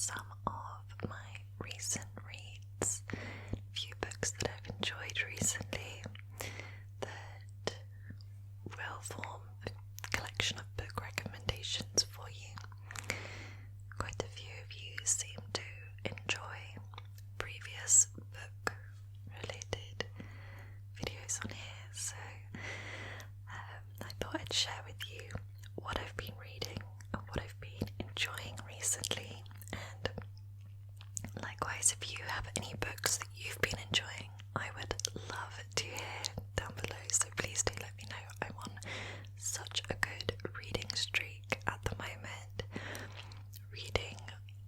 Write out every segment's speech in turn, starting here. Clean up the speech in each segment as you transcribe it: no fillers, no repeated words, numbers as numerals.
some of my recent reads, a few books that I've enjoyed recently that will form a collection of book recommendations for you. Quite a few of you seem to enjoy previous book related videos on here, so I thought I'd share with you what I've been reading and what I've been enjoying recently, and likewise if you have any books that you've been enjoying, I would love to hear down below, so please do let me know. I'm on such a good reading streak at the moment, reading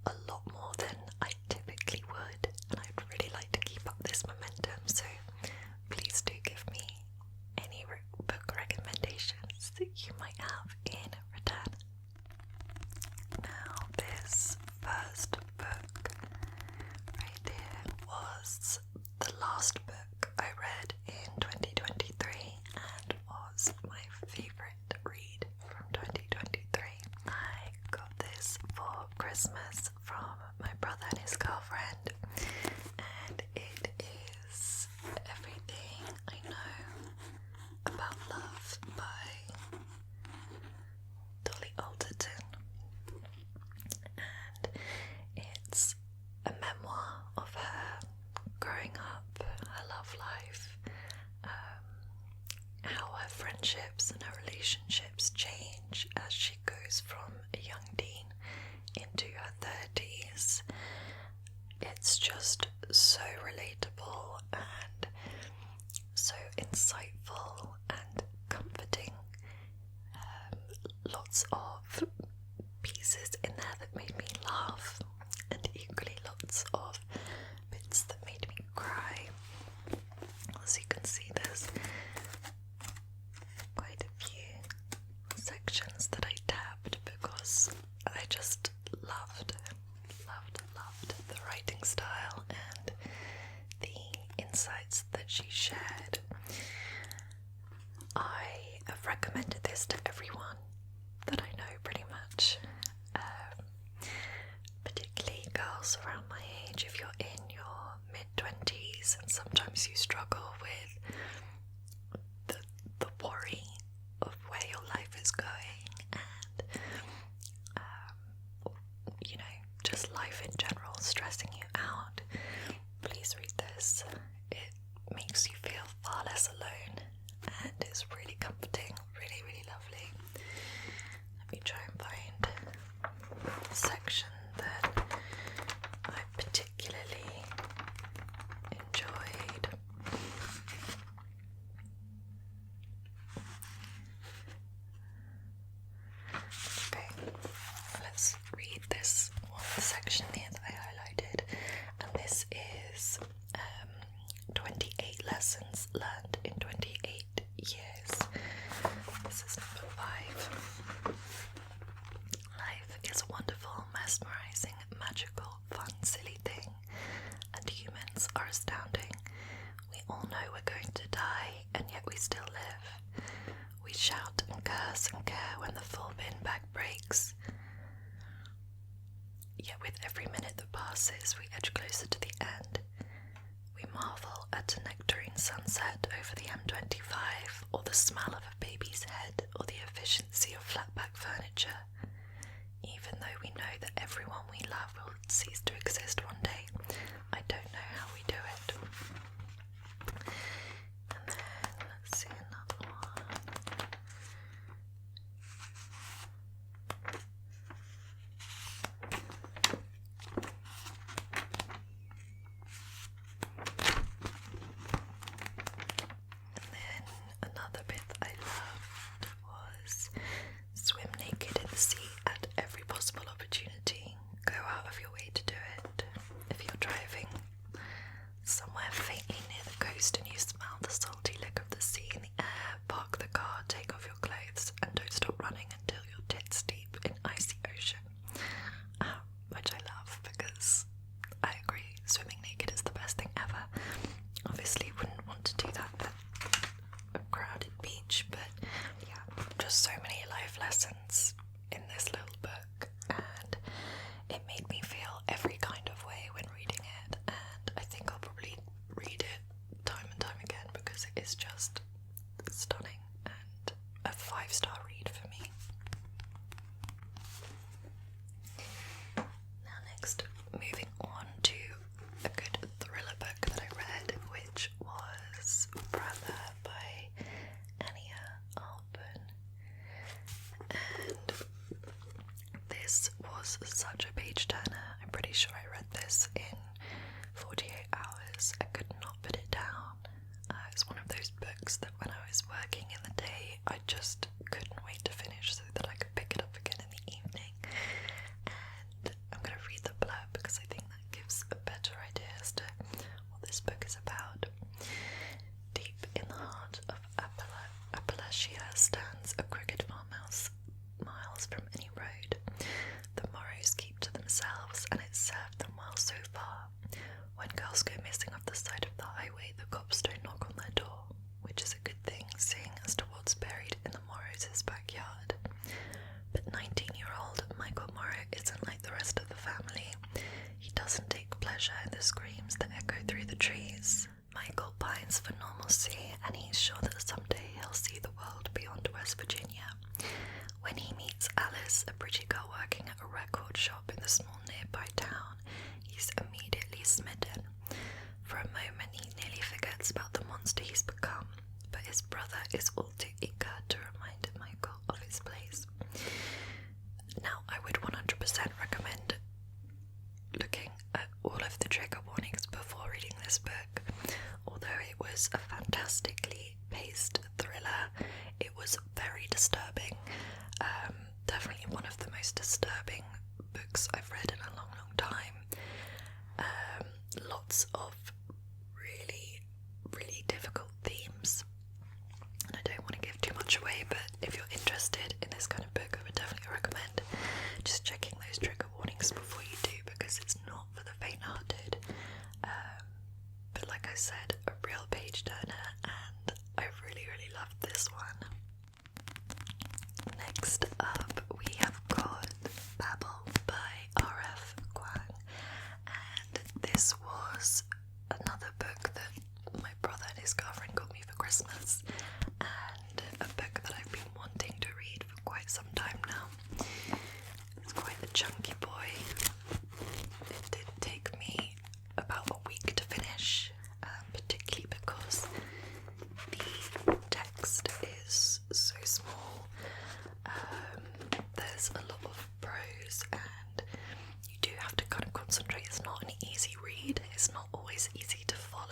a lot more than I typically would, and I'd really like to keep up this momentum, so please do give me any book recommendations that you might have in return. Now, this first book right here was the last book I read in 2023 and was my favourite read from 2023. I got this for Christmas from my brother and his girlfriend, and it is Everything I Know About Love by Dolly Alderton, and it's a memoir of her growing up, her love life, how her friendships and her relationships change as she goes from a young teen into her 30s. It's just so relatable and so insightful and comforting. Lots of pieces in there that made me laugh, and equally lots of bits that made me cry. As you can see, there's quite a few sections that I tabbed because I just loved the writing style and the insights that she shared. I have recommended this to everyone that I know pretty much, particularly girls around my age. If you're in your mid-20s and sometimes you struggle with the worry of where your life is going and just life in general stressing you out, please read this. It makes you feel far less alone and is really comforting, really, really lovely. Let me try and find the section that I particularly enjoyed. Okay, let's read this one section here that I highlighted, and this is 28 lessons learned in 28 years. This is number 5. Life is a wonderful, mesmerizing, magical, fun, silly thing, and humans are astounding. We all know we're going to die, and yet we still live. We shout and curse and care when the full bin bag breaks. Yet with every minute that passes, we edge closer to the end. We marvel at a nectarine sunset over the M25, or the smell of a baby's head, or the efficiency of flatback furniture. Even though we know that everyone we love will cease to exist one day, I don't know how we do it. And then, let's see another one. And then another bit I loved was swim naked in the sea at every possible opportunity. Go out of your way to do it. If you're driving somewhere faintly near the coast and you smell the salty lick of the sea in the air, park the car, take off your clothes, and don't stop running until you're tits deep in icy ocean. Which I love because I agree, swimming naked is the best thing ever. Obviously wouldn't want to do that at a crowded beach, but yeah, just so many life lessons in this little book, and it made me feel was such a page turner. I'm pretty sure I read this in 48 hours. I could not put it down. It's one of those books that when I was working in the day, I just couldn't wait to finish so that I could pick it up again in the evening. And I'm going to read the blurb because I think that gives a better idea as to what this book is about. Deep in the heart of Appalachia stands a crooked farmhouse miles from any road. The Morrows keep to themselves, and it served them well so far. When girls go missing off the side of the highway, the cops don't knock on their door, which is a good thing, seeing as to what's buried in the Morrows' backyard. But 19-year-old Michael Morrow isn't like the rest of the family. He doesn't take pleasure in the screams that echo through the trees. Michael pines for normalcy, and he's sure that someday he'll see the world beyond West Virginia. When he meets Alice, a pretty girl working at a record shop in the small nearby town, he's immediately smitten. For a moment, he nearly forgets about the monster he's become, but his brother is all too eager to remind Michael of his place. Now, I would 100% recommend looking at all of the trigger warnings before reading this book. Although it was a fantastically paced thriller, it was very disturbing. Definitely one of the most disturbing books I've read in a long, long time. Lots of really, really difficult themes. And I don't want to give too much away, but if you're interested in this kind of book, I would definitely recommend just checking those trigger warnings before you do, because it's not for the faint-hearted. But like I said, a real page turner, and I really, really loved this one. Next up, we have got Babel by R.F. Kuang, and this was another book that my brother and his girlfriend got me for Christmas, and a book that I've been wanting to read for quite some time now. It's quite a chunky boy. It did take me about a week to finish, particularly because the text is so small. There's a lot of prose, and you do have to kind of concentrate. It's not an easy read. It's not always easy to follow.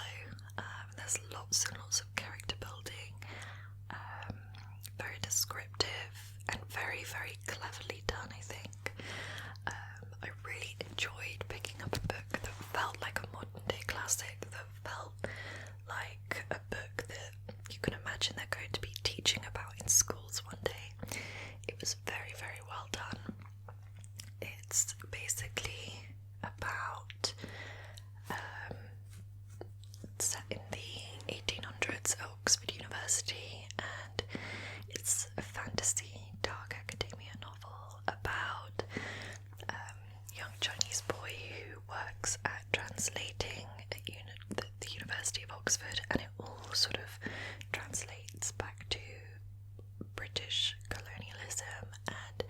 There's lots and lots of character building, very descriptive, and very, very cleverly done, I think. I really enjoyed picking up a book that felt like a modern day classic, that felt like a book that you can imagine they're going to be teaching about in schools one day. It was very, very well done. It's basically about set in the 1800s at Oxford University, and it's a fantasy dark academia novel about a young Chinese boy who works at translating at the University of Oxford, and it all sort of translates back to British colonialism and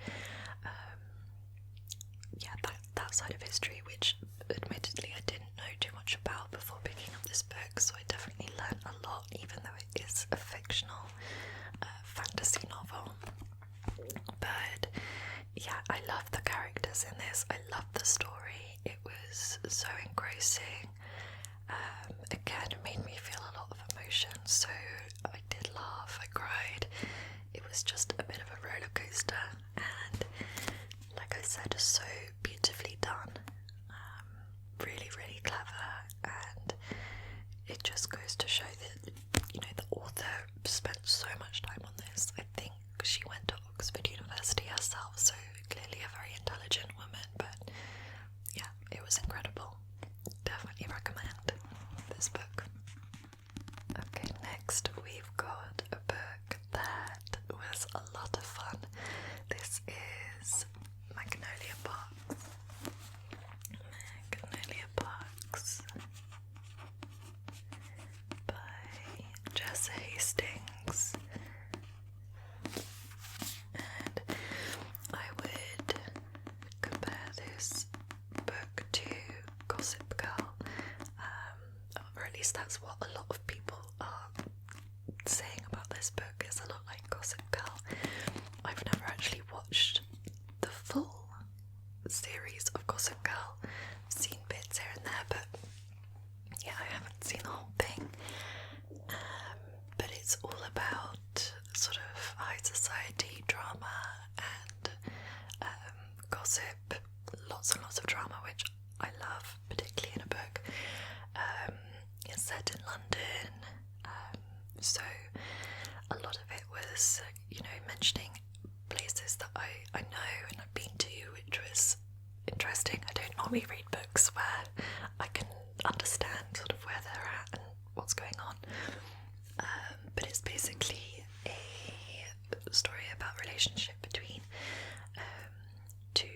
that side of history, which admittedly I didn't know too much about before picking up this book, so I definitely learned a lot, even though it is a fictional fantasy novel. But yeah, I love the characters in this. I love the story. It was so engrossing. Again, it made me feel a lot of emotion, so I did laugh, I cried. It was just a bit of a roller coaster, and like I said, so beautifully done. Really, really clever, and it just goes to show that, you know, the author spent so much time on this. I think she went to Oxford University herself, so clearly a very intelligent woman, but yeah, it was incredible. Definitely recommend this book. Okay, next we've got a book that was a lot of fun. This is Magnolia Box. Magnolia Box by Jess Hastings. And I would compare this book to Gossip Girl, or at least that's what a lot of people are saying about this book. It's a lot like Gossip Girl. I've never actually watched the full gossip, lots and lots of drama, which I love, particularly in a book. It's set in London, so a lot of it was, mentioning places that I know and I've been to, which was interesting. I don't normally read books where I can understand sort of where they're at and what's going on, but it's basically a story about relationship between two,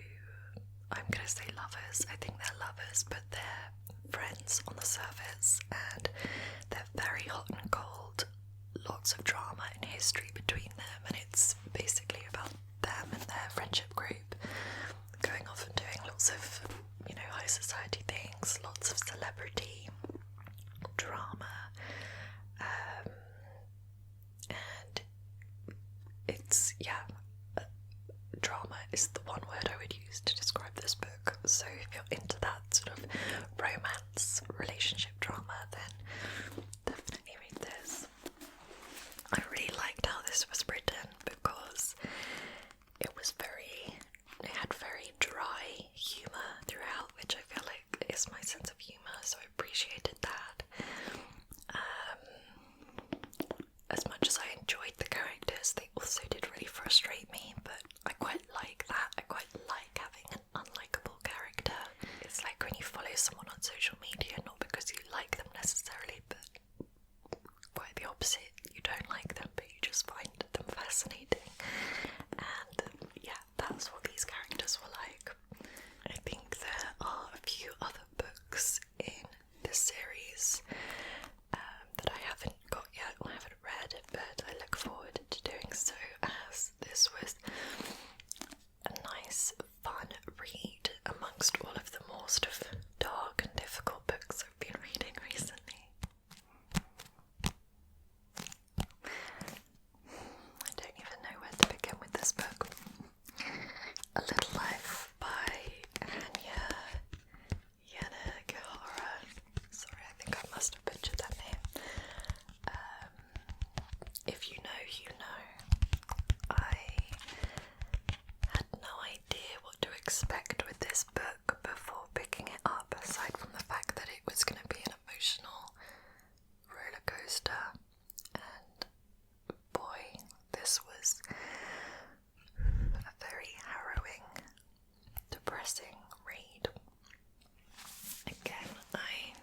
I'm going to say lovers. I think they're lovers, but they're friends on the surface, and they're very hot and cold, lots of drama and history between them, and it's basically about them and their friendship group going off and doing lots of, high society things, lots of celebrity drama, and it's, drama is the one word I would use to describe this book. So if you're into that sort of romance, relationship drama, then definitely read this. I really liked how this was written because it had very dry humour throughout, which I feel like is my sense of humour, so I appreciated that. As much as I enjoyed the characters, they also did really frustrate me, but I quite like that. I quite like having an unlikable character. It's like when you follow someone on social media, not because you like them necessarily, but quite the opposite. You don't like them, but you just find them fascinating. And that's what these characters were like. I think there are a few other books in this series that I haven't got yet or haven't read, but I look forward to doing so, as this was a nice, fun read amongst all of the more sort of dark and difficult books I've been reading recently. I don't even know where to begin with this book. A Little Life by Hanya Yanagihara. Sorry, I think I must have butchered that name. If you know, you know. I had no idea what to expect with this book before picking it up, aside from the fact that it was going to be an emotional roller coaster, and boy, this was a very harrowing, depressing read. Again, I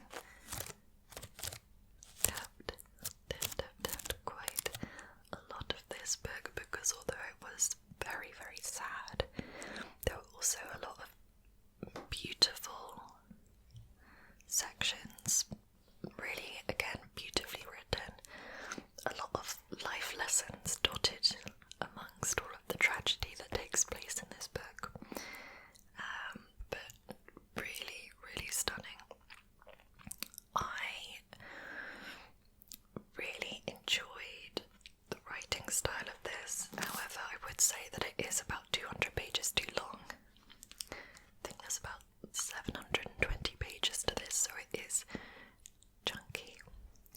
tapped quite a lot of this book because although it was very, very sad, there were also a lot of beautiful sections, really, again, beautifully written, a lot of life lessons dotted amongst all of the tragedy that takes place in this book, but really, really stunning. I really enjoyed the writing style of this. However, I would say that it is about 200 pages too long. I think there's about 720 pages to this, so it is chunky,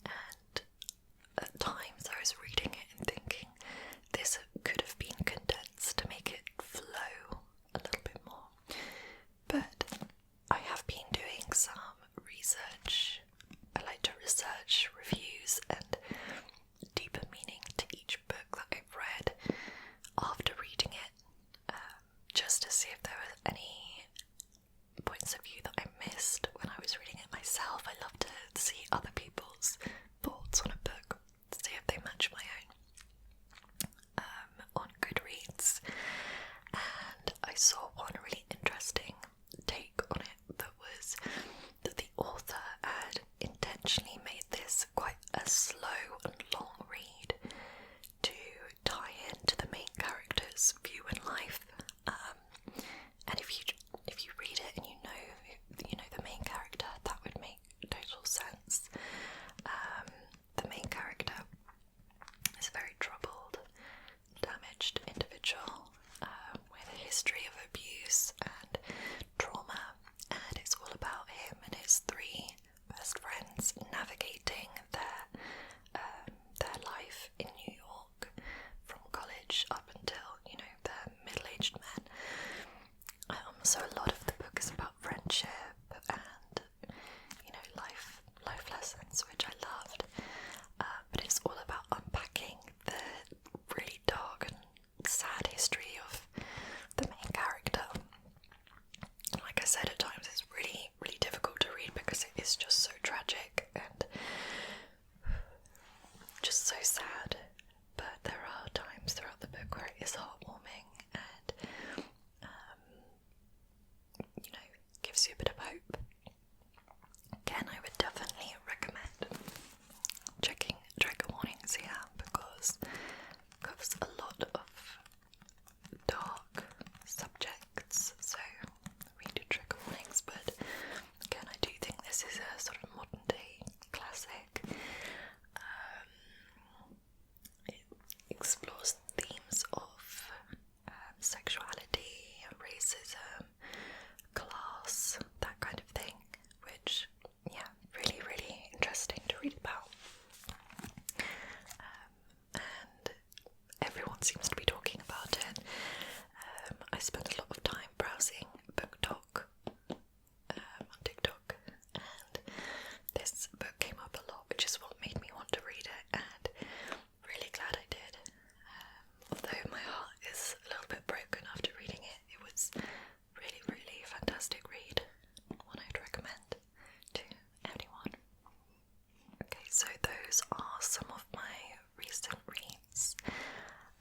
and at times I was reading it and thinking this could have been condensed to make it flow a little bit more. But I have been doing some research. I like to research reviews and deeper meaning to each book that I've read after reading it, just to see if there were any points of view that I missed when I was reading it myself. I love to see other people's thoughts on a book, see if they match my own, on Goodreads, and I saw one really interesting take on it that was that the author had intentionally made this quite a slow and long read to tie into the main character's view in life, and if you read it and you know the main character, that would make total sense. The main character is a very troubled, damaged individual with a history of abuse and trauma, and it's all about him and his three best friends navigating their life in New York from college up until they're middle-aged men. So a lot of the book is about friendship and, you know, life lessons, which I loved. But it's all about unpacking the really dark and sad history of the main character. Like I said, at times it's really, really difficult to read because it is just so tragic and just so sad. But there are times throughout the book where it is heartwarming and, you know, gives you a bit of hope. Again, I would definitely recommend checking trigger warnings here because it covers a lot of dark subjects, so read your trigger warnings. But again, I do think this is a sort of modern day classic. It explores themes of sexuality, racism, class, that kind of thing, which, yeah, really, really interesting to read about. And everyone seems to be talking about it. I spent a lot of time browsing BookTok on TikTok, and this book came up a lot, which is what made me want to read it, and really glad I did. Although my heart is a little bit broken after reading it, it was really, really fantastic read. One I'd recommend to anyone. Okay, so those are some of my recent reads.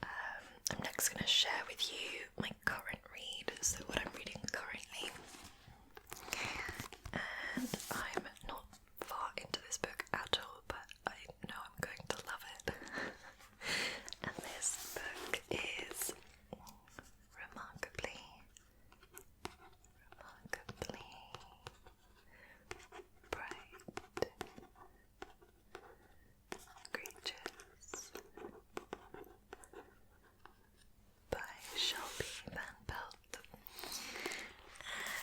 I'm next going to share with you my current read, so what I'm reading currently. And I'm not far into this book at all, but I know I'm going to love it. And this book is remarkably bright creatures by Shelby Van Pelt.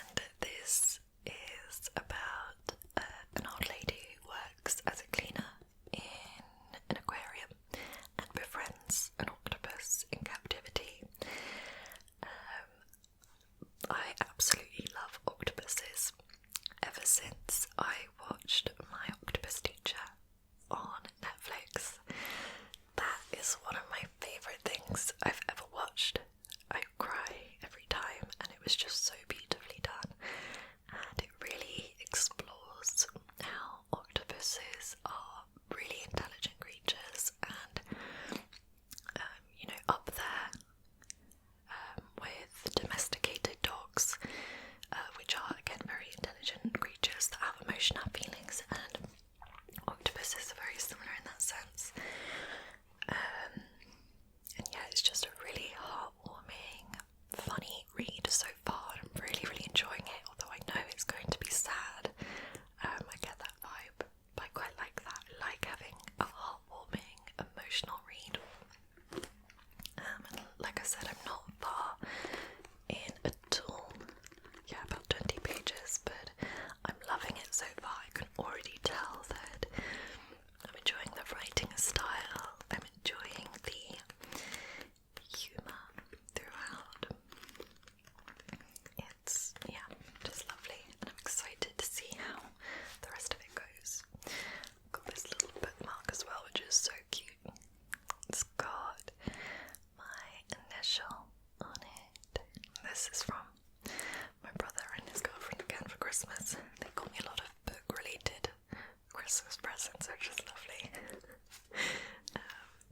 And this is about an old lady who works as a cleaner in an aquarium and befriends an octopus in captivity. I absolutely love octopuses. Ever since I watched My Octopus Teacher on Netflix, that is one of my favourite things I've ever watched. I cry every time, and it was just so beautifully done, and it really explores how octopuses are really intelligent creatures, and you know, up there with domesticated dogs, which are again very intelligent creatures that have emotion, have feelings, and octopuses are very similar in that sense. And yeah, it's just a really heartwarming, funny read so far. I'm really, really enjoying it, although I know it's going to be sad. I get that vibe, but I quite like that. I like having a heartwarming, emotional read. And like I said, I'm not far in at all. Yeah, about 20 pages, but I'm loving it so far. I can already tell that I'm enjoying the writing style, I'm enjoying the humour throughout. It's, yeah, just lovely, and I'm excited to see how the rest of it goes. Got this little bookmark as well, which is so cute. It's got my initial on it. This is from my brother and his girlfriend again for Christmas. They got me a lot of book-related Christmas presents, which is lovely.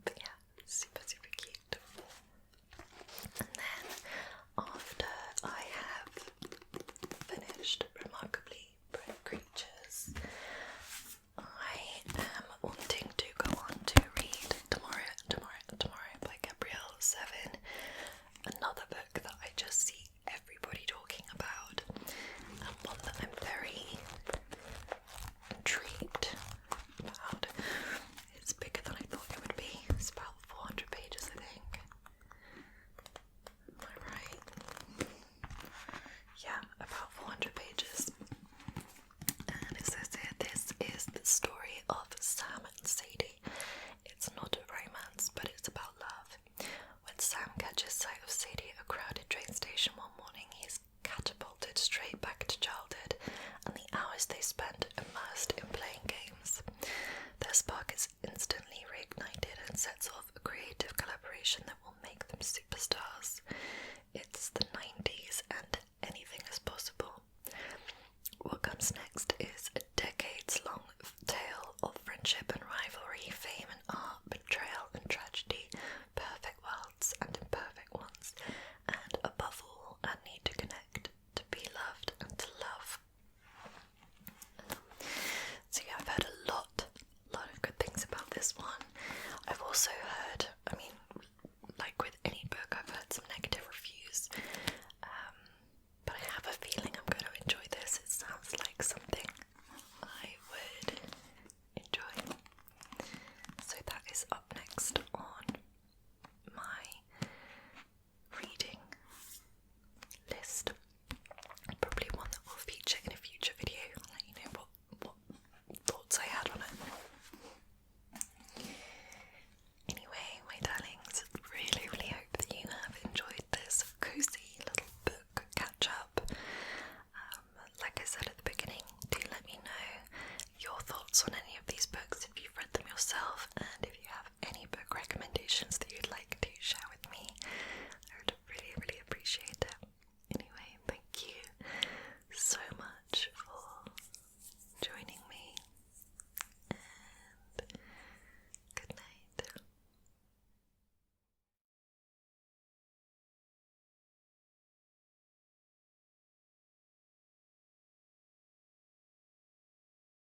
But yeah, super, super cute. And then after I have finished Remarkably Bright Creatures, I am wanting to go on to read Tomorrow by Gabrielle Sevin, another book that I just see